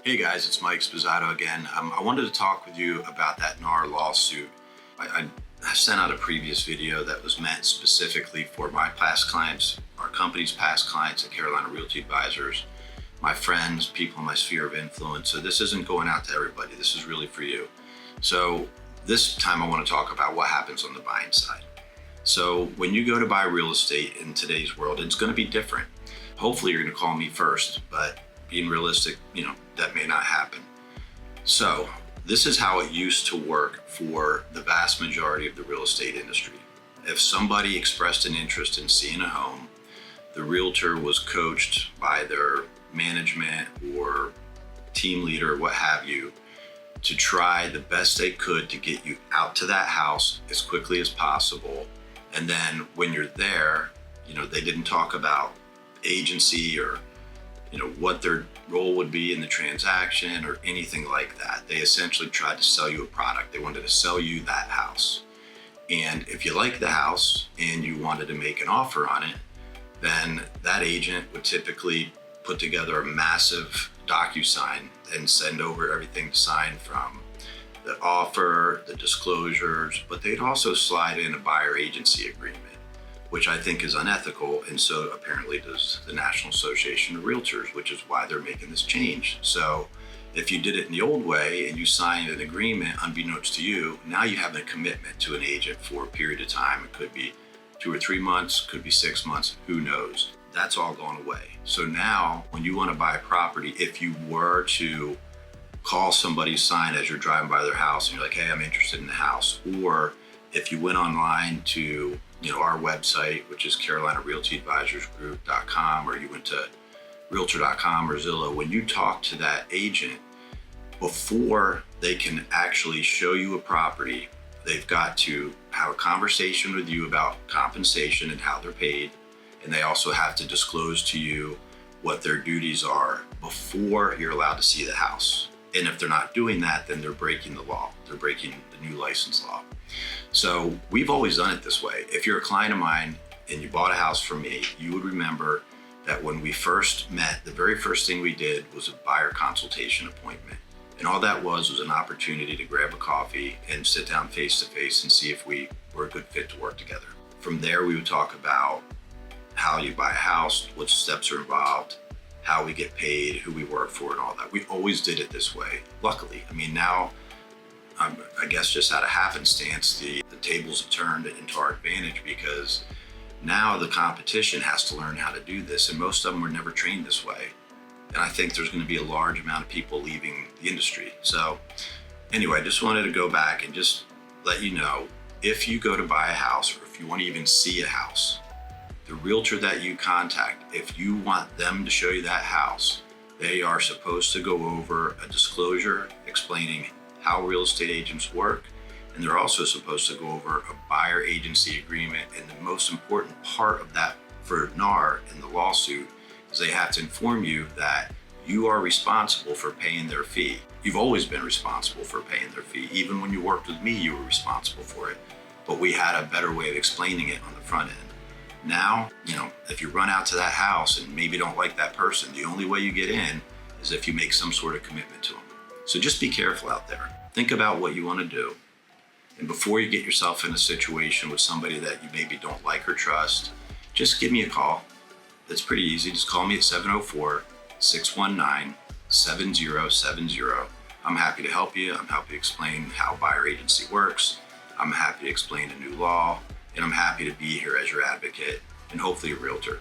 Hey guys, it's Mike Spizzato again. I wanted to talk with you about that NAR lawsuit. I sent out a previous video that was meant specifically for my past clients, our company's past clients at Carolina Realty Advisors, my friends, people in my sphere of influence. So this isn't going out to everybody. This is really for you. So this time I want to talk about what happens on the buying side. So when you go to buy real estate in today's world, it's going to be different. Hopefully you're going to call me first, but being realistic, that may not happen. So this is how it used to work for the vast majority of the real estate industry. If somebody expressed an interest in seeing a home, the realtor was coached by their management or team leader, what have you, to try the best they could to get you out to that house as quickly as possible. And then when you're there, they didn't talk about agency or what their role would be in the transaction or anything like that. They essentially tried to sell you a product. They wanted to sell you that house. And if you liked the house and you wanted to make an offer on it, then that agent would typically put together a massive DocuSign and send over everything to sign, from the offer, the disclosures, but they'd also slide in a buyer agency agreement, which I think is unethical, and so apparently does the National Association of Realtors, which is why they're making this change. So if you did it in the old way and you signed an agreement unbeknownst to you, now you have a commitment to an agent for a period of time. It could be 2 or 3 months, could be 6 months, who knows? That's all gone away. So now when you want to buy a property, if you were to call somebody's sign as you're driving by their house and you're like, hey, I'm interested in the house, or if you went online to our website, which is CarolinaRealtyAdvisorsGroup.com, or you went to Realtor.com or Zillow, when you talk to that agent, before they can actually show you a property, they've got to have a conversation with you about compensation and how they're paid. And they also have to disclose to you what their duties are before you're allowed to see the house. And if they're not doing that, then they're breaking the law. They're breaking the new license law. So we've always done it this way. If you're a client of mine and you bought a house from me, you would remember that when we first met, the very first thing we did was a buyer consultation appointment. And all that was an opportunity to grab a coffee and sit down face to face and see if we were a good fit to work together. From there, we would talk about how you buy a house, what steps are involved, how we get paid, who we work for, and all that. We always did it this way. Luckily, now, I guess just out of happenstance, the tables have turned into our advantage, because now the competition has to learn how to do this, and most of them were never trained this way. And I think there's going to be a large amount of people leaving the industry. So anyway, I just wanted to go back and just let you know, if you go to buy a house, or if you want to even see a house, the realtor that you contact, if you want them to show you that house, they are supposed to go over a disclosure explaining how real estate agents work. And they're also supposed to go over a buyer agency agreement. And the most important part of that for NAR in the lawsuit is they have to inform you that you are responsible for paying their fee. You've always been responsible for paying their fee. Even when you worked with me, you were responsible for it. But we had a better way of explaining it on the front end. Now, if you run out to that house and maybe don't like that person, the only way you get in is if you make some sort of commitment to them. So just be careful out there. Think about what you want to do. And before you get yourself in a situation with somebody that you maybe don't like or trust, just give me a call. It's pretty easy. Just call me at 704-619-7070. I'm happy to help you. I'm happy to explain how buyer agency works. I'm happy to explain the new law. And I'm happy to be here as your advocate and hopefully a realtor.